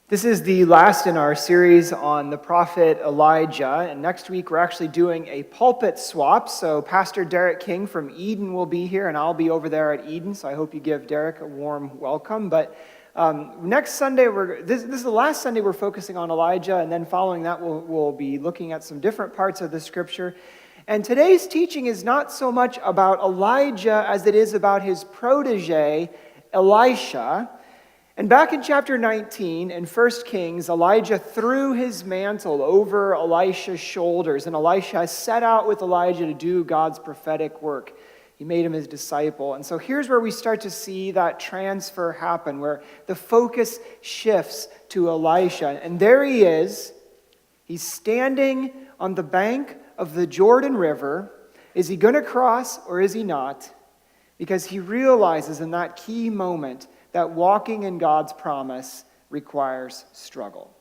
This is the last in our series on the prophet Elijah, and next week we're actually doing a pulpit swap. So Pastor Derek King from Eden will be here, and I'll be over there at Eden, so I hope you give Derek a warm welcome. But next Sunday, this is the last Sunday we're focusing on Elijah, and then following that we'll be looking at some different parts of the scripture. And today's teaching is not so much about Elijah as it is about his protege, Elisha. And back in chapter 19 in 1 Kings, Elijah threw his mantle over Elisha's shoulders, and Elisha set out with Elijah to do God's prophetic work. He made him his disciple. And so here's where we start to see that transfer happen, where the focus shifts to Elisha. And there he is. He's standing on the bank of the Jordan River. Is he going to cross or is he not? Because he realizes in that key moment that walking in God's promise requires struggle.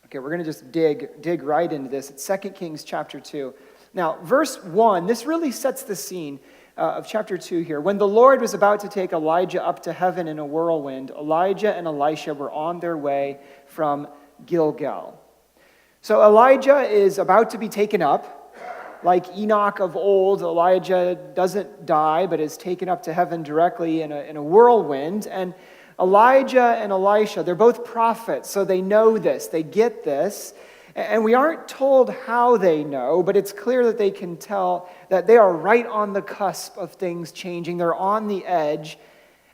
Okay, we're going to just dig right into this. It's 2 Kings chapter 2. Now, verse 1, this really sets the scene of chapter 2 here. When the Lord was about to take Elijah up to heaven in a whirlwind, Elijah and Elisha were on their way from Gilgal. So Elijah is about to be taken up. Like Enoch of old, Elijah doesn't die, but is taken up to heaven directly in a whirlwind. And Elijah and Elisha, they're both prophets, so they know this, they get this. And we aren't told how they know, but it's clear that they can tell that they are right on the cusp of things changing. They're on the edge.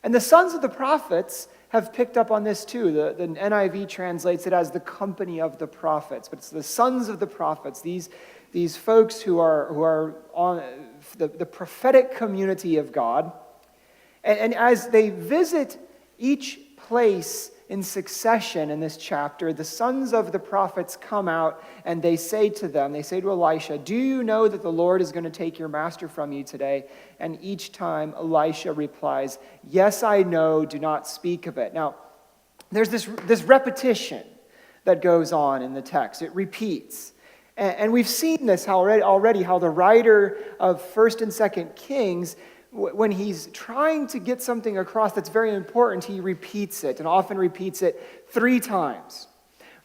And the sons of the prophets have picked up on this too. The NIV translates it as the company of the prophets, but it's the sons of the prophets, these folks who are on the prophetic community of God. And as they visit each place in succession in this chapter, the sons of the prophets come out and they say to Elisha, "Do you know that the Lord is going to take your master from you today?" And each time Elisha replies, "Yes, I know, do not speak of it." Now, there's this repetition that goes on in the text. It repeats. And we've seen this already, how the writer of 1st and 2nd Kings, when he's trying to get something across that's very important, he repeats it, and often repeats it 3 times.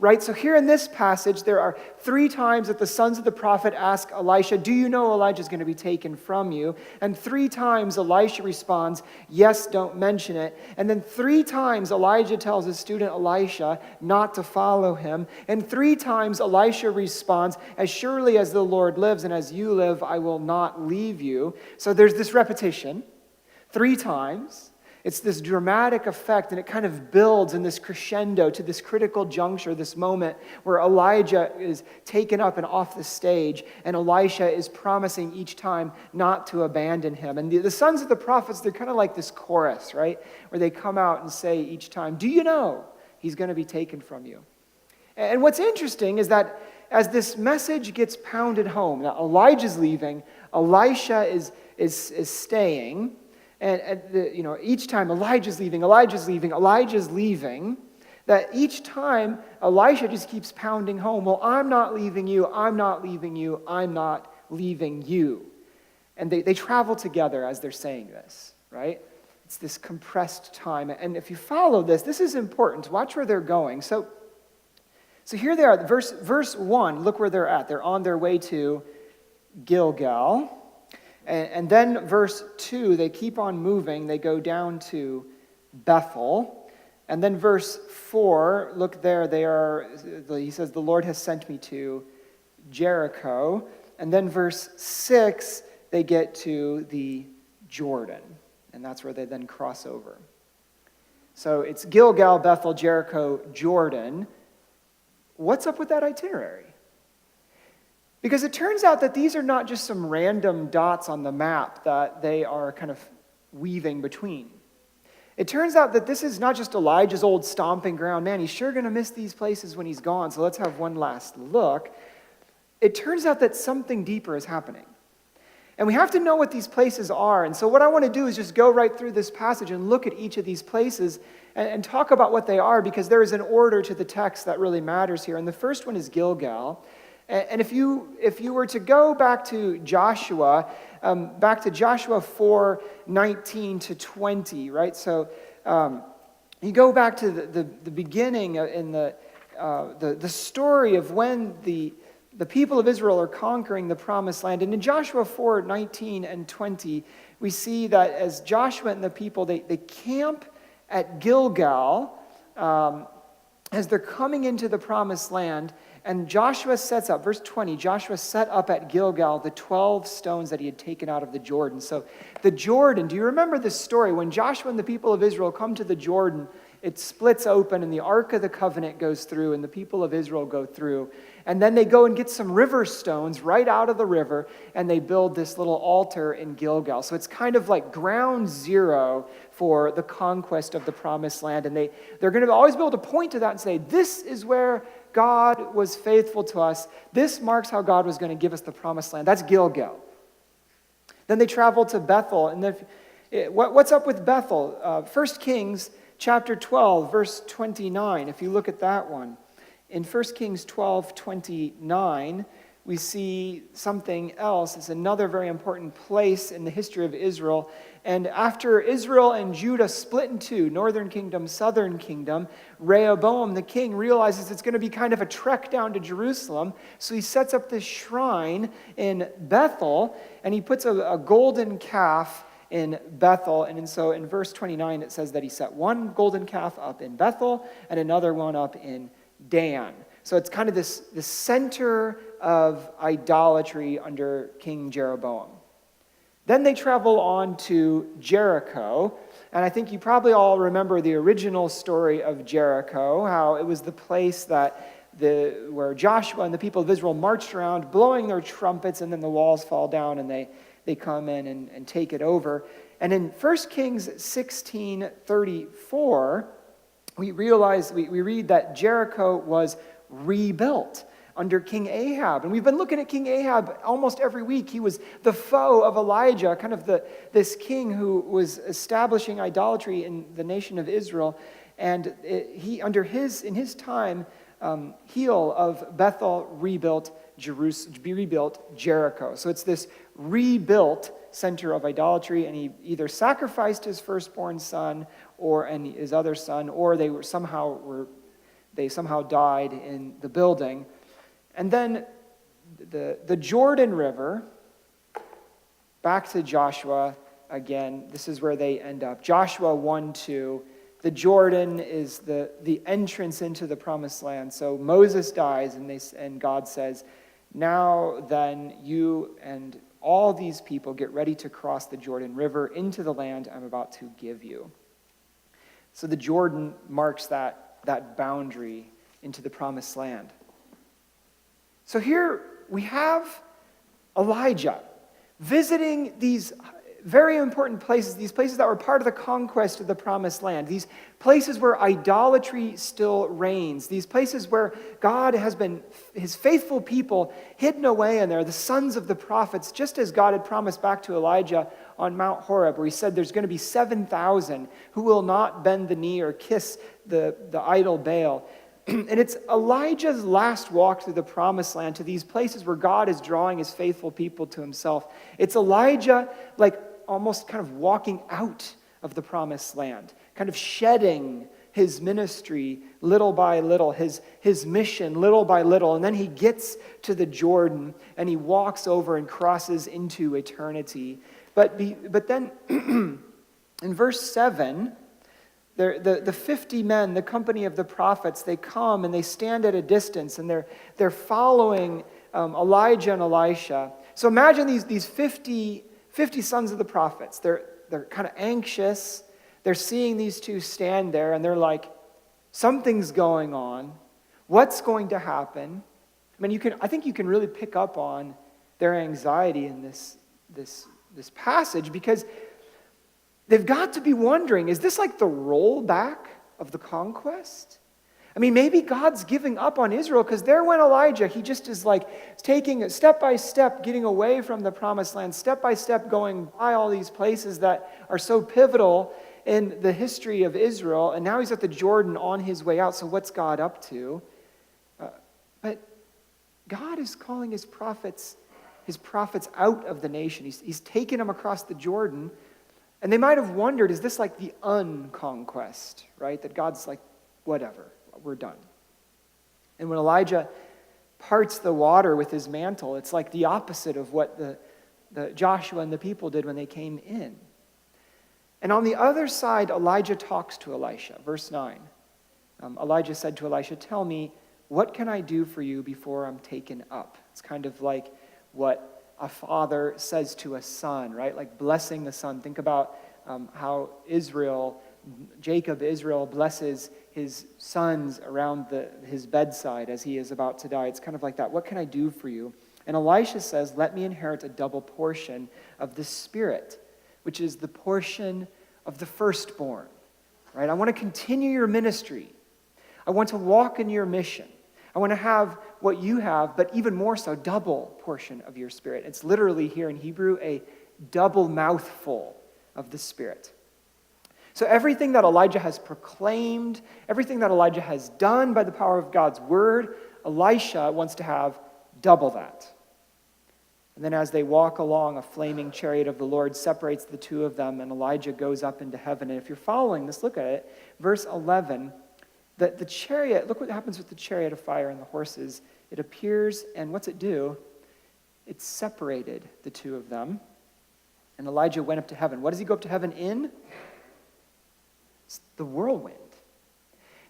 Right? So here in this passage, there are 3 times that the sons of the prophet ask Elisha, "Do you know Elijah's going to be taken from you?" And 3 times Elisha responds, "Yes, don't mention it." And then 3 times Elijah tells his student Elisha not to follow him. And 3 times Elisha responds, "As surely as the Lord lives and as you live, I will not leave you." So there's this repetition 3 times. It's this dramatic effect, and it kind of builds in this crescendo to this critical juncture, this moment where Elijah is taken up and off the stage, and Elisha is promising each time not to abandon him. And the sons of the prophets, they're kind of like this chorus, right? Where they come out and say each time, "Do you know he's going to be taken from you?" And what's interesting is that as this message gets pounded home, now Elijah's leaving, Elisha is staying. And each time Elijah's leaving, that each time Elisha just keeps pounding home, "Well, I'm not leaving you, I'm not leaving you, I'm not leaving you." And they travel together as they're saying this, right? It's this compressed time. And if you follow this is important. Watch where they're going. So here they are, verse 1, look where they're at. They're on their way to Gilgal. And then verse 2, they keep on moving. They go down to Bethel. And then verse 4, look there, he says, "The Lord has sent me to Jericho." And then verse 6, they get to the Jordan. And that's where they then cross over. So it's Gilgal, Bethel, Jericho, Jordan. What's up with that itinerary? Because it turns out that these are not just some random dots on the map that they are kind of weaving between. It turns out that this is not just Elijah's old stomping ground. Man, he's sure going to miss these places when he's gone, so let's have one last look. It turns out that something deeper is happening. And we have to know what these places are. And so what I want to do is just go right through this passage and look at each of these places and talk about what they are, because there is an order to the text that really matters here. And the first one is Gilgal. And if you were to go back to Joshua 4:19 to 20, right? So You go back to the beginning in the story of when the people of Israel are conquering the promised land. And in Joshua 4:19 and 20, we see that as Joshua and the people, they camp at Gilgal as they're coming into the promised land. And Joshua sets up, verse 20, Joshua set up at Gilgal the 12 stones that he had taken out of the Jordan. So the Jordan, do you remember this story? When Joshua and the people of Israel come to the Jordan, it splits open and the Ark of the Covenant goes through and the people of Israel go through. And then they go and get some river stones right out of the river and they build this little altar in Gilgal. So it's kind of like ground zero for the conquest of the promised land. And they're going to always be able to point to that and say, this is where God was faithful to us. This marks how God was going to give us the promised land. That's Gilgal. Then they travel to Bethel. And what's up with Bethel? 1 Kings chapter 12, verse 29, if you look at that one. In 1 Kings 12:29, we see something else. It's another very important place in the history of Israel. And after Israel and Judah split in two, northern kingdom, southern kingdom, Rehoboam, the king, realizes it's going to be kind of a trek down to Jerusalem. So he sets up this shrine in Bethel, and he puts a golden calf in Bethel. And so in verse 29, it says that he set one golden calf up in Bethel and another one up in Dan. So it's kind of this center of idolatry under King Jeroboam. Then they travel on to Jericho, and I think you probably all remember the original story of Jericho, how it was the place that where Joshua and the people of Israel marched around blowing their trumpets, and then the walls fall down and they come in and take it over. And in 1 Kings 16:34, we read that Jericho was rebuilt under King Ahab. And we've been looking at King Ahab almost every week. He was the foe of Elijah, kind of this king who was establishing idolatry in the nation of Israel. And in his time, Heel of Bethel rebuilt Jericho. So it's this rebuilt center of idolatry, and he either sacrificed his firstborn son and his other son, or they somehow died in the building. And then the Jordan River, back to Joshua again. This is where they end up. Joshua 1:2. The Jordan is the entrance into the promised land. So Moses dies, and God says, now then you and all these people get ready to cross the Jordan River into the land I'm about to give you. So the Jordan marks that boundary into the promised land. So here we have Elijah visiting these very important places, these places that were part of the conquest of the promised land, these places where idolatry still reigns, these places where God has been, his faithful people hidden away in there, the sons of the prophets, just as God had promised back to Elijah on Mount Horeb, where he said there's going to be 7,000 who will not bend the knee or kiss the idol Baal. And it's Elijah's last walk through the promised land to these places where God is drawing his faithful people to himself. It's Elijah almost kind of walking out of the promised land, kind of shedding his ministry little by little, his mission little by little. And then he gets to the Jordan and he walks over and crosses into eternity. But then in verse 7, the 50 men, the company of the prophets, they come and they stand at a distance and they're following Elijah and Elisha. So imagine these 50 sons of the prophets. They're kind of anxious. They're seeing these two stand there and they're like, something's going on. What's going to happen? I mean, I think you can really pick up on their anxiety in this passage, because they've got to be wondering, is this like the rollback of the conquest? I mean, maybe God's giving up on Israel, because there went Elijah. He just is like taking it step by step, getting away from the promised land, step by step going by all these places that are so pivotal in the history of Israel. And now he's at the Jordan on his way out. So what's God up to? But God is calling his prophets out of the nation. He's taken them across the Jordan. And they might have wondered, is this like the unconquest, right? That God's like, whatever, we're done. And when Elijah parts the water with his mantle, it's like the opposite of what the Joshua and the people did when they came in. And on the other side, Elijah talks to Elisha. Verse 9. Elijah said to Elisha, "Tell me, what can I do for you before I'm taken up?" It's kind of like what a father says to a son, right? Like blessing the son. Think about how Jacob, Israel, blesses his sons around his bedside as he is about to die. It's kind of like that. What can I do for you? And Elisha says, "Let me inherit a double portion of the Spirit," which is the portion of the firstborn, right? I want to continue your ministry. I want to walk in your mission. I want to have what you have, but even more so, double portion of your Spirit. It's literally here in Hebrew, a double mouthful of the Spirit. So everything that Elijah has proclaimed, everything that Elijah has done by the power of God's word, Elisha wants to have double that. And then as they walk along, a flaming chariot of the Lord separates the two of them, and Elijah goes up into heaven. And if you're following this, look at it. Verse 11, the chariot, look what happens with the chariot of fire and the horses. It appears, and what's it do? It separated the two of them. And Elijah went up to heaven. What does he go up to heaven in? It's the whirlwind.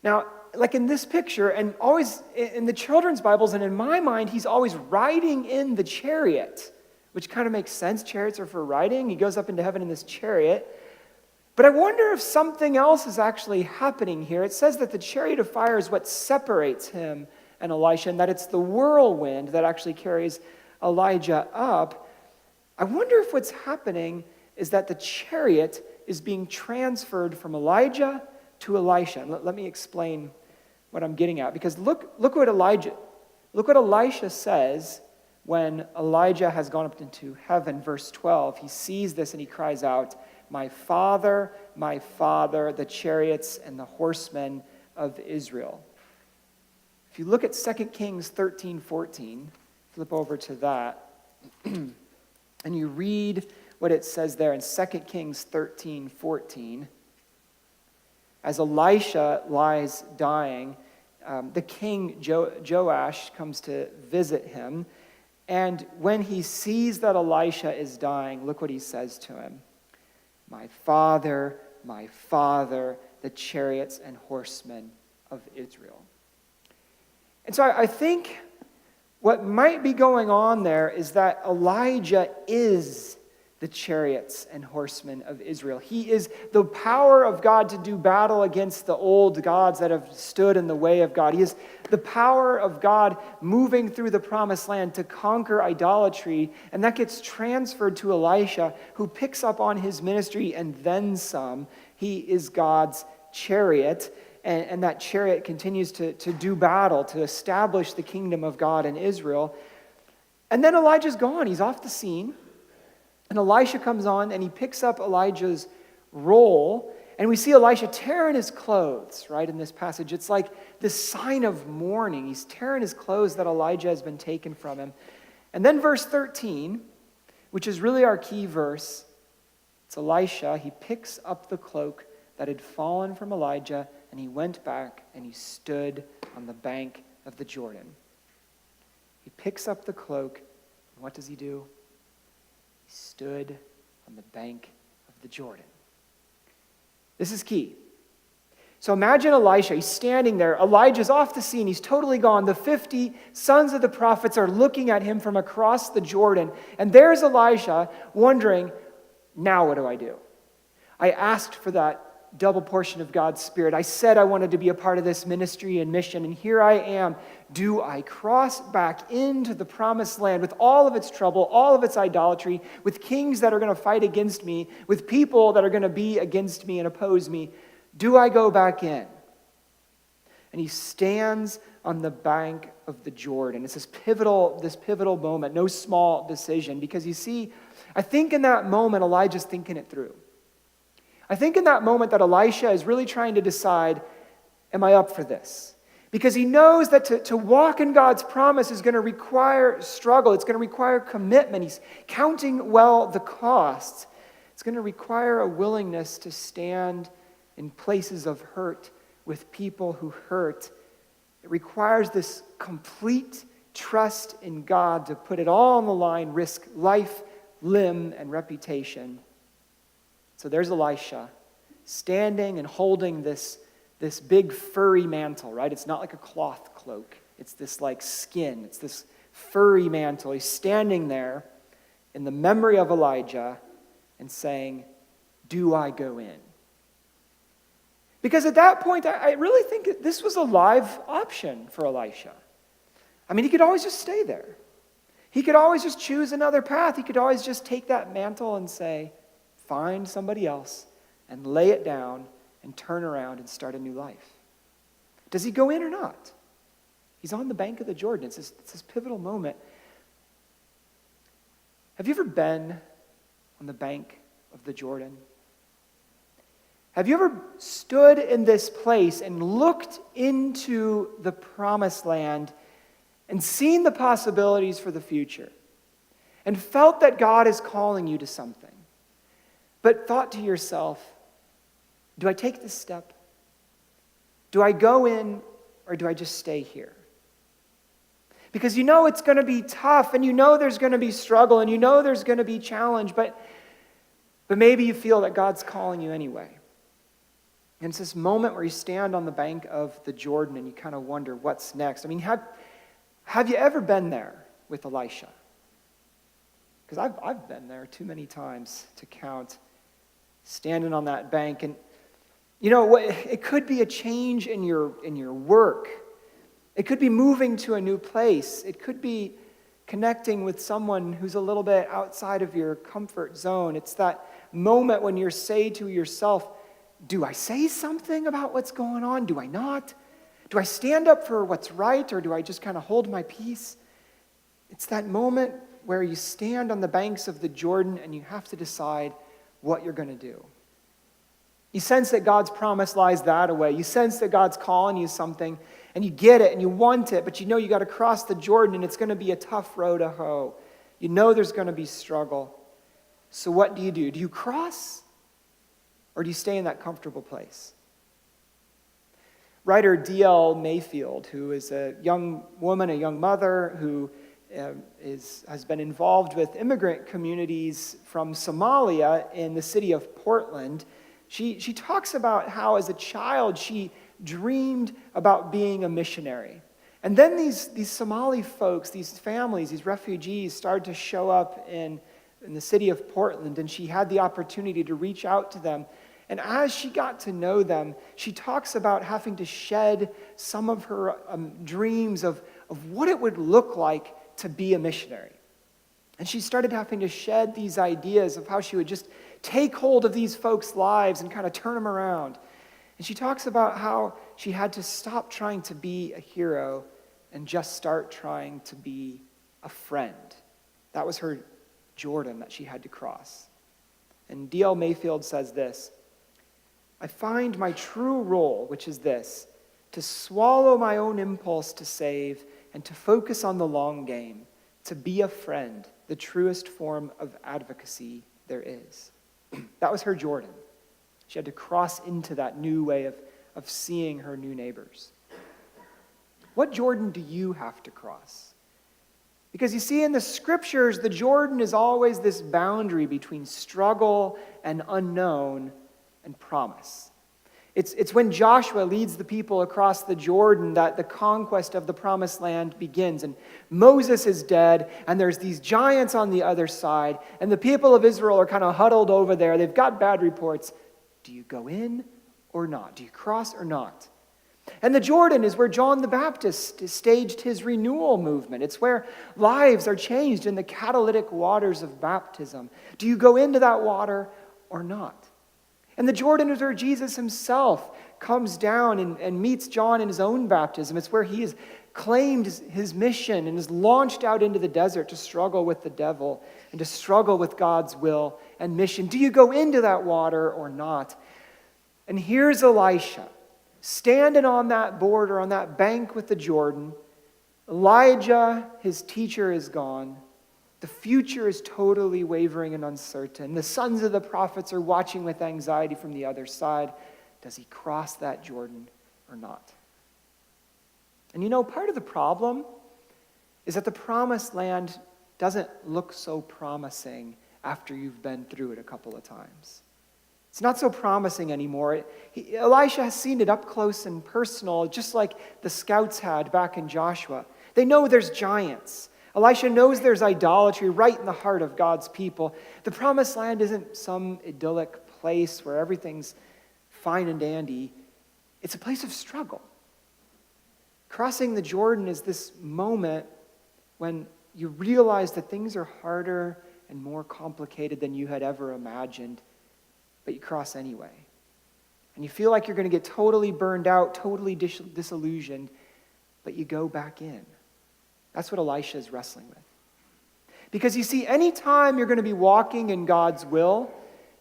Now, like in this picture, and always in the children's Bibles and in my mind, he's always riding in the chariot, which kind of makes sense. Chariots are for riding. He goes up into heaven in this chariot. But I wonder if something else is actually happening here. It says that the chariot of fire is what separates him and Elisha, and that it's the whirlwind that actually carries Elijah up. I wonder if what's happening is that the chariot is being transferred from Elijah to Elisha. And let me explain what I'm getting at. Because look what Elisha says when Elijah has gone up into heaven. Verse 12, he sees this and he cries out, my father, the chariots and the horsemen of Israel." If you look at 2 Kings 13:14, flip over to that, and you read what it says there in 2 Kings 13:14. As Elisha lies dying, the king Joash comes to visit him. And when he sees that Elisha is dying, look what he says to him. my father, the chariots and horsemen of Israel." And so I think what might be going on there is that Elijah is the chariots and horsemen of Israel. He is the power of God to do battle against the old gods that have stood in the way of God. He is the power of God moving through the promised land to conquer idolatry, and that gets transferred to Elisha, who picks up on his ministry and then some. He is God's chariot, and that chariot continues to do battle, to establish the kingdom of God in Israel. And then Elijah's gone. He's off the scene. And Elisha comes on, and he picks up Elijah's role, and we see Elisha tearing his clothes, right, in this passage. It's like this sign of mourning. He's tearing his clothes that Elijah has been taken from him. And then verse 13, which is really our key verse, it's Elisha. He picks up the cloak that had fallen from Elijah, and he went back, and he stood on the bank of the Jordan. He picks up the cloak, and what does he do? He stood on the bank of the Jordan. This is key. So imagine Elisha. He's standing there. Elijah's off the scene. He's totally gone. The 50 sons of the prophets are looking at him from across the Jordan. And there's Elisha wondering, now what do I do? I asked for that double portion of God's Spirit. I said I wanted to be a part of this ministry and mission, and here I am. Do I cross back into the promised land with all of its trouble, all of its idolatry, with kings that are going to fight against me, with people that are going to be against me and oppose me? Do I go back in? And he stands on the bank of the Jordan. It's this pivotal moment, no small decision, because you see, I think in that moment, Elijah's thinking it through. I think in that moment that Elisha is really trying to decide, am I up for this? Because he knows that to walk in God's promise is going to require struggle. It's going to require commitment. He's counting well the costs. It's going to require a willingness to stand in places of hurt with people who hurt. It requires this complete trust in God to put it all on the line, risk life, limb, and reputation. So there's Elisha standing and holding this big furry mantle, right? It's not like a cloth cloak. It's this like skin. It's this furry mantle. He's standing there in the memory of Elijah and saying, do I go in? Because at that point, I really think this was a live option for Elisha. I mean, he could always just stay there. He could always just choose another path. He could always just take that mantle and say, find somebody else and lay it down and turn around and start a new life. Does he go in or not? He's on the bank of the Jordan. It's this pivotal moment. Have you ever been on the bank of the Jordan? Have you ever stood in this place and looked into the promised land and seen the possibilities for the future and felt that God is calling you to something, but thought to yourself, do I take this step? Do I go in or do I just stay here? Because you know it's going to be tough and you know there's going to be struggle and you know there's going to be challenge, but maybe you feel that God's calling you anyway. And it's this moment where you stand on the bank of the Jordan and you kind of wonder what's next. I mean, have you ever been there with Elisha? Because I've been there too many times to count, standing on that bank. And you know, it could be a change in your work. It could be moving to a new place. It could be connecting with someone who's a little bit outside of your comfort zone. It's that moment when you're saying to yourself, do I say something about what's going on? Do I not? Do I stand up for what's right, or do I just kind of hold my peace? It's that moment where you stand on the banks of the Jordan and you have to decide what you're going to do. You sense that God's promise lies that away. You sense that God's calling you something, and you get it, and you want it, but you know you got to cross the Jordan, and it's going to be a tough row to hoe. You know there's going to be struggle. So what do? Do you cross, or do you stay in that comfortable place? Writer D.L. Mayfield, who is a young woman, a young mother, who has been involved with immigrant communities from Somalia in the city of Portland, she talks about how as a child she dreamed about being a missionary. And then these Somali folks, these families, these refugees started to show up in the city of Portland, and she had the opportunity to reach out to them. And as she got to know them, she talks about having to shed some of her dreams of what it would look like to be a missionary. And she started having to shed these ideas of how she would just take hold of these folks' lives and kind of turn them around. And she talks about how she had to stop trying to be a hero and just start trying to be a friend. That was her Jordan that she had to cross. And D.L. Mayfield says this: I find my true role, which is this, to swallow my own impulse to save and to focus on the long game, to be a friend, the truest form of advocacy there is. That was her Jordan. She had to cross into that new way of seeing her new neighbors. What Jordan do you have to cross? Because you see, in the scriptures, the Jordan is always this boundary between struggle and unknown and promise. It's when Joshua leads the people across the Jordan that the conquest of the promised land begins. And Moses is dead, and there's these giants on the other side, and the people of Israel are kind of huddled over there. They've got bad reports. Do you go in or not? Do you cross or not? And the Jordan is where John the Baptist staged his renewal movement. It's where lives are changed in the catalytic waters of baptism. Do you go into that water or not? And the Jordan is where Jesus himself comes down and meets John in his own baptism. It's where he has claimed his mission and is launched out into the desert to struggle with the devil and to struggle with God's will and mission. Do you go into that water or not? And here's Elisha, standing on that border, on that bank with the Jordan. Elijah, his teacher, is gone. The future is totally wavering and uncertain. The sons of the prophets are watching with anxiety from the other side. Does he cross that Jordan or not? And you know, part of the problem is that the promised land doesn't look so promising after you've been through it a couple of times. It's not so promising anymore. Elisha has seen it up close and personal, just like the scouts had back in Joshua. They know there's giants. Elisha knows there's idolatry right in the heart of God's people. The promised land isn't some idyllic place where everything's fine and dandy. It's a place of struggle. Crossing the Jordan is this moment when you realize that things are harder and more complicated than you had ever imagined, but you cross anyway. And you feel like you're going to get totally burned out, totally disillusioned, but you go back in. That's what Elisha is wrestling with. Because you see, anytime you're going to be walking in God's will,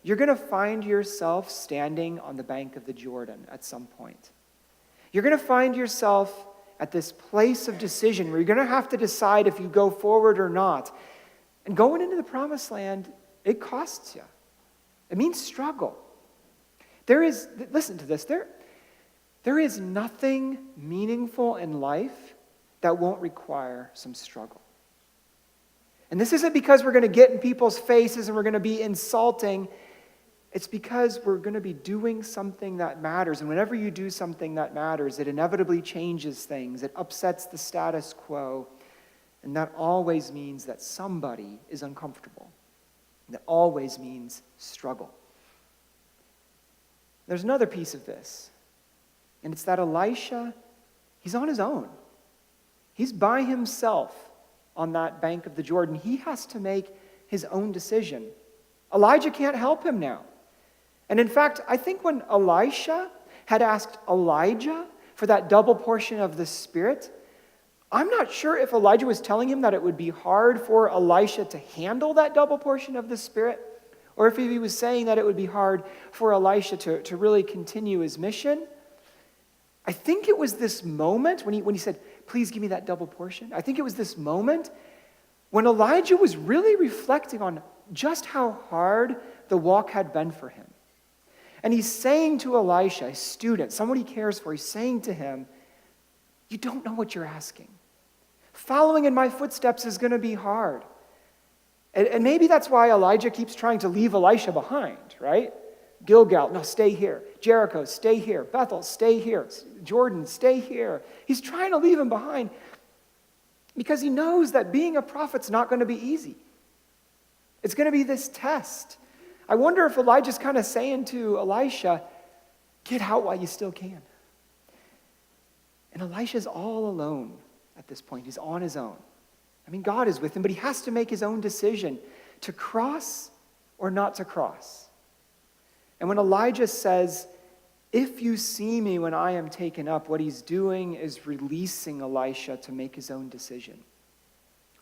you're going to find yourself standing on the bank of the Jordan at some point. You're going to find yourself at this place of decision where you're going to have to decide if you go forward or not. And going into the promised land, it costs you. It means struggle. Listen to this, there is nothing meaningful in life that won't require some struggle. And this isn't because we're going to get in people's faces and we're going to be insulting. It's because we're going to be doing something that matters. And whenever you do something that matters, it inevitably changes things. It upsets the status quo. And that always means that somebody is uncomfortable. That always means struggle. There's another piece of this. And it's that Elisha, he's on his own. He's by himself on that bank of the Jordan. He has to make his own decision. Elijah can't help him now. And in fact, I think when Elisha had asked Elijah for that double portion of the Spirit, I'm not sure if Elijah was telling him that it would be hard for Elisha to handle that double portion of the Spirit, or if he was saying that it would be hard for Elisha to really continue his mission. I think it was this moment when he said, please give me that double portion. I think it was this moment when Elijah was really reflecting on just how hard the walk had been for him. And he's saying to Elisha, a student, someone he cares for, he's saying to him, you don't know what you're asking. Following in my footsteps is going to be hard. And maybe that's why Elijah keeps trying to leave Elisha behind, right? Gilgal, no, stay here. Jericho, stay here. Bethel, stay here. Jordan, stay here. He's trying to leave him behind because he knows that being a prophet's not going to be easy. It's going to be this test. I wonder if Elijah's kind of saying to Elisha, get out while you still can. And Elisha's all alone at this point. He's on his own. I mean, God is with him, but he has to make his own decision to cross or not to cross. And when Elijah says, if you see me when I am taken up, what he's doing is releasing Elisha to make his own decision.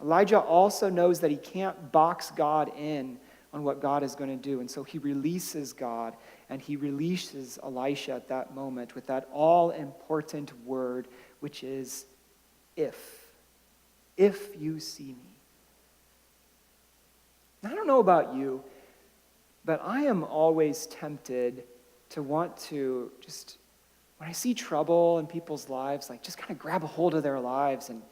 Elijah also knows that he can't box God in on what God is going to do. And so he releases God, and he releases Elisha at that moment with that all-important word, which is, if you see me. Now, I don't know about you, but I am always tempted to want to just, when I see trouble in people's lives, like just kind of grab a hold of their lives and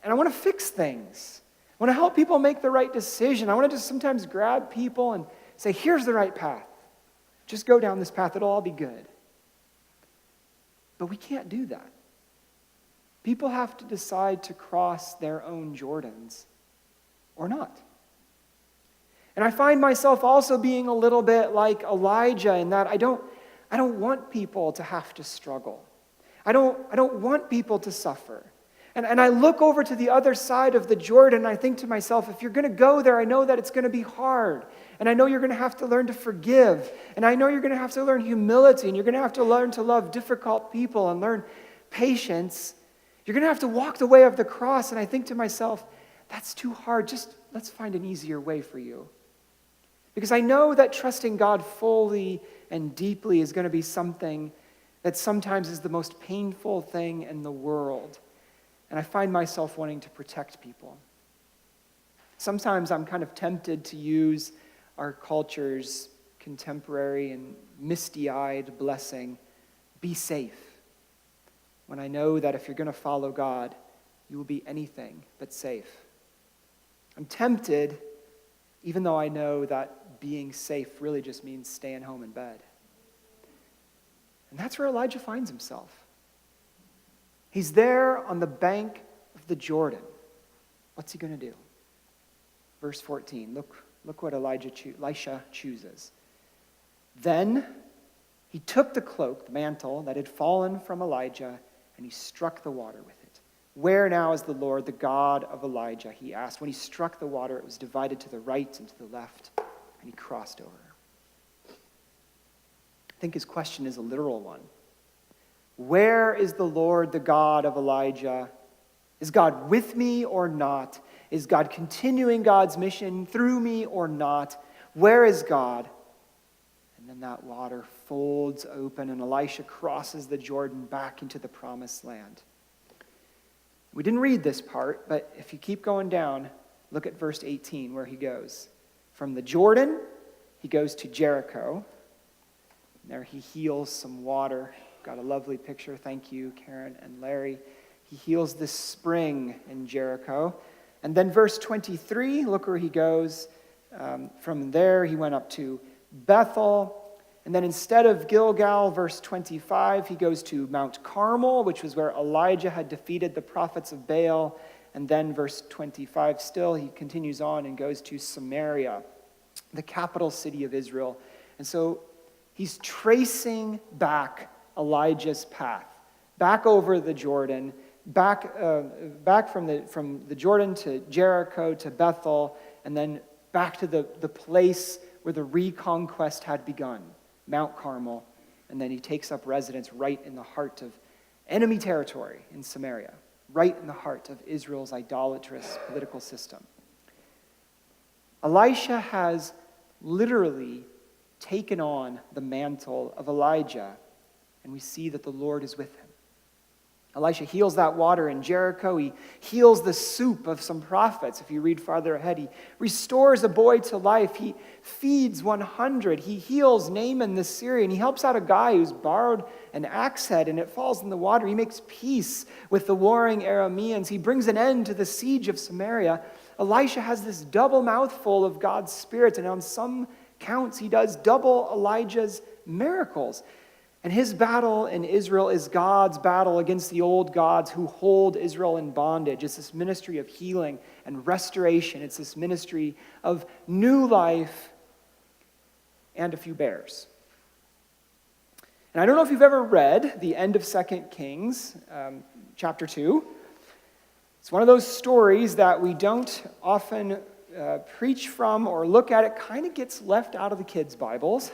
I want to fix things. I want to help people make the right decision. I want to just sometimes grab people and say, here's the right path. Just go down this path. It'll all be good. But we can't do that. People have to decide to cross their own Jordans or not. And I find myself also being a little bit like Elijah in that I don't want people to have to struggle. I don't want people to suffer. And I look over to the other side of the Jordan and I think to myself, if you're going to go there, I know that it's going to be hard. And I know you're going to have to learn to forgive. And I know you're going to have to learn humility. And you're going to have to learn to love difficult people and learn patience. You're going to have to walk the way of the cross. And I think to myself, that's too hard. Just let's find an easier way for you. Because I know that trusting God fully and deeply is going to be something that sometimes is the most painful thing in the world. And I find myself wanting to protect people. Sometimes I'm kind of tempted to use our culture's contemporary and misty-eyed blessing, be safe, when I know that if you're going to follow God, you will be anything but safe. I'm tempted, even though I know that being safe really just means staying home in bed. And that's where Elijah finds himself. He's there on the bank of the Jordan. What's he going to do? Verse 14, look what Elisha chooses. Then he took the cloak, the mantle that had fallen from Elijah, and he struck the water with it. Where now is the Lord, the God of Elijah? He asked. When he struck the water, it was divided to the right and to the left, and he crossed over. I think his question is a literal one. Where is the Lord, the God of Elijah? Is God with me or not? Is God continuing God's mission through me or not? Where is God? And then that water folds open and Elisha crosses the Jordan back into the promised land. We didn't read this part, but if you keep going down, look at verse 18 where he goes. From the Jordan, he goes to Jericho. There he heals some water. Got a lovely picture. Thank you, Karen and Larry. He heals this spring in Jericho. And then verse 23, look where he goes. From there, he went up to Bethel. And then instead of Gilgal, verse 25, he goes to Mount Carmel, which was where Elijah had defeated the prophets of Baal. And then verse 25 still, he continues on and goes to Samaria, the capital city of Israel. And so he's tracing back Elijah's path, back over the Jordan, back from the Jordan to Jericho to Bethel, and then back to the place where the reconquest had begun, Mount Carmel, and then he takes up residence right in the heart of enemy territory in Samaria, right in the heart of Israel's idolatrous political system. Elisha has literally taken on the mantle of Elijah, and we see that the Lord is with him. Elisha heals that water in Jericho. He heals the soup of some prophets. If you read farther ahead, he restores a boy to life. He feeds 100. He heals Naaman the Syrian. He helps out a guy who's borrowed an axe head and it falls in the water. He makes peace with the warring Arameans. He brings an end to the siege of Samaria. Elisha has this double mouthful of God's Spirit, and on some counts, he does double Elijah's miracles. And his battle in Israel is God's battle against the old gods who hold Israel in bondage. It's this ministry of healing and restoration. It's this ministry of new life and a few bears. And I don't know if you've ever read the end of 2 Kings, chapter 2. It's one of those stories that we don't often preach from or look at. It kind of gets left out of the kids' Bibles.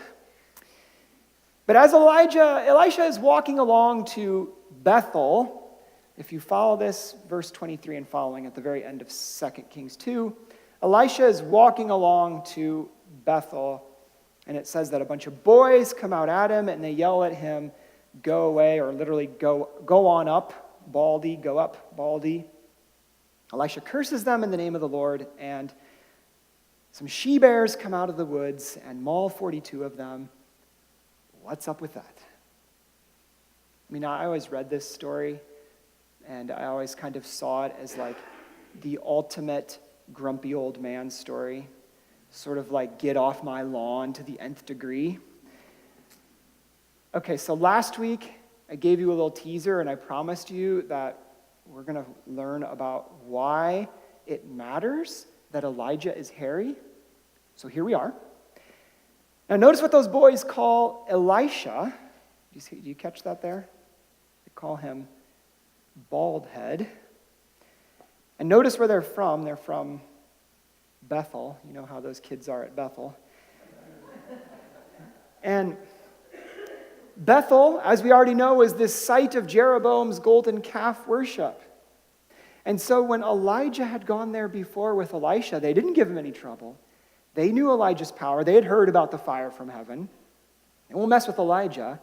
But as Elisha is walking along to Bethel, if you follow this, verse 23 and following at the very end of 2 Kings 2, Elisha is walking along to Bethel, and it says that a bunch of boys come out at him, and they yell at him, go away, or literally go on up, Baldy, go up, Baldy. Elisha curses them in the name of the Lord, and some she-bears come out of the woods and maul 42 of them. What's up with that? I mean, I always read this story, and I always kind of saw it as like the ultimate grumpy old man story, sort of like get off my lawn to the nth degree. Okay, so last week I gave you a little teaser, and I promised you that we're going to learn about why it matters that Elijah is hairy. So here we are. Now notice what those boys call Elisha. Do you catch that there? They call him bald head. And notice where they're from. They're from Bethel. You know how those kids are at Bethel. And Bethel, as we already know, is this site of Jeroboam's golden calf worship. And so when Elijah had gone there before with Elisha, they didn't give him any trouble. They knew Elijah's power. They had heard about the fire from heaven. They won't mess with Elijah.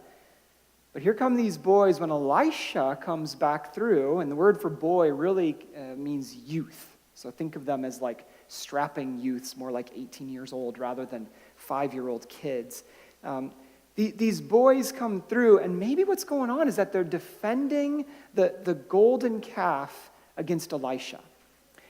But here come these boys when Elisha comes back through, and the word for boy really means youth. So think of them as like strapping youths, more like 18 years old rather than 5-year-old kids. These boys come through, and maybe what's going on is that they're defending the golden calf against Elisha.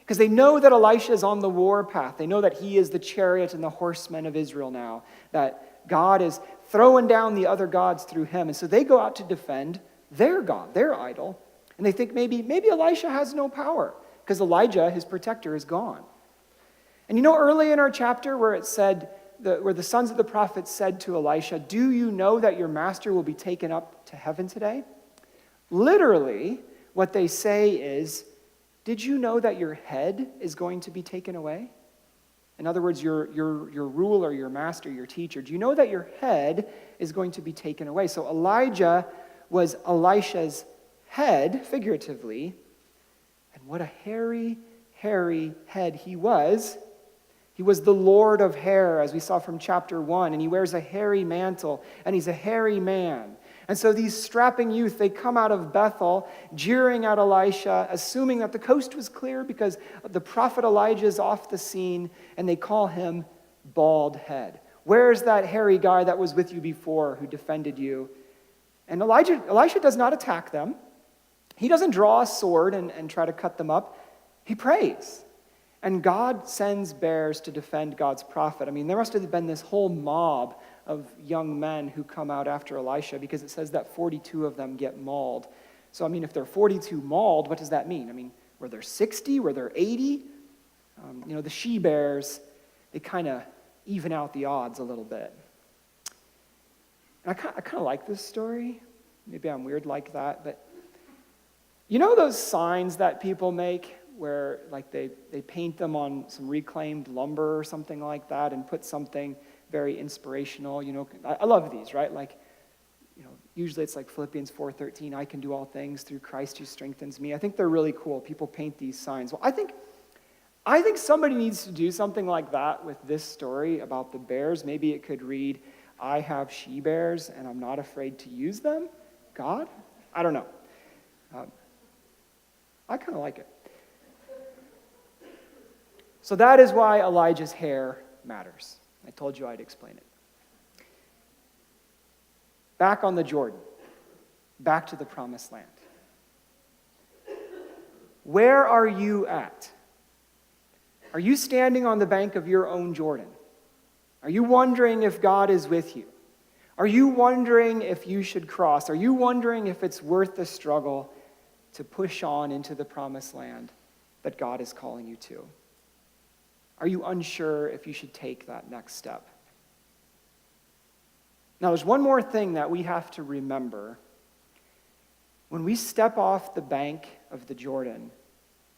Because they know that Elisha is on the warpath. They know that he is the chariot and the horsemen of Israel now, that God is throwing down the other gods through him. And so they go out to defend their God, their idol. And they think maybe Elisha has no power because Elijah, his protector, is gone. And you know, early in our chapter where it said, where the sons of the prophets said to Elisha, "Do you know that your master will be taken up to heaven today?" Literally, what they say is, "Did you know that your head is going to be taken away?" In other words, your ruler, your master, your teacher. Do you know that your head is going to be taken away? So Elijah was Elisha's head, figuratively. And what a hairy, hairy head he was. He was the Lord of hair, as we saw from chapter 1, and he wears a hairy mantle, and he's a hairy man. And so these strapping youth, they come out of Bethel, jeering at Elisha, assuming that the coast was clear because the prophet Elijah is off the scene, and they call him Bald Head. Where's that hairy guy that was with you before who defended you? And Elisha does not attack them. He doesn't draw a sword and try to cut them up. He prays. And God sends bears to defend God's prophet. I mean, there must have been this whole mob of young men who come out after Elisha because it says that 42 of them get mauled. So, I mean, if there are 42 mauled, what does that mean? I mean, were there 60? Were there 80? The she-bears, they kind of even out the odds a little bit. And I kind of like this story. Maybe I'm weird like that, but you know those signs that people make where like they paint them on some reclaimed lumber or something like that and put something very inspirational, I love these, right? Like, usually it's like Philippians 4:13, I can do all things through Christ who strengthens me. I think they're really cool. People paint these signs. Well, I think somebody needs to do something like that with this story about the bears. Maybe it could read, I have she-bears and I'm not afraid to use them. God? I don't know. I kind of like it. So that is why Elijah's hair matters. I told you I'd explain it. Back on the Jordan. Back to the promised land. Where are you at? Are you standing on the bank of your own Jordan? Are you wondering if God is with you? Are you wondering if you should cross? Are you wondering if it's worth the struggle to push on into the promised land that God is calling you to? Are you unsure if you should take that next step? Now, there's one more thing that we have to remember. When we step off the bank of the Jordan,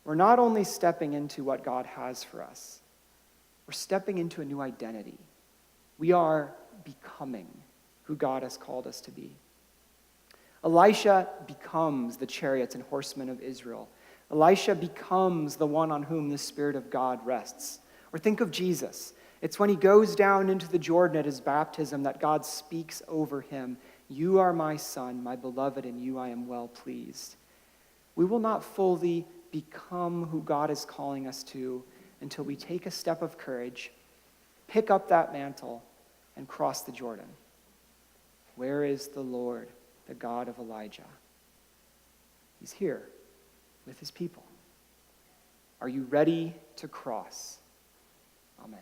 we're not only stepping into what God has for us, we're stepping into a new identity. We are becoming who God has called us to be. Elisha becomes the chariots and horsemen of Israel. Elisha becomes the one on whom the Spirit of God rests. Or think of Jesus. It's when he goes down into the Jordan at his baptism that God speaks over him. You are my son, my beloved, in you I am well pleased. We will not fully become who God is calling us to until we take a step of courage, pick up that mantle, and cross the Jordan. Where is the Lord, the God of Elijah? He's here with his people. Are you ready to cross? Amen.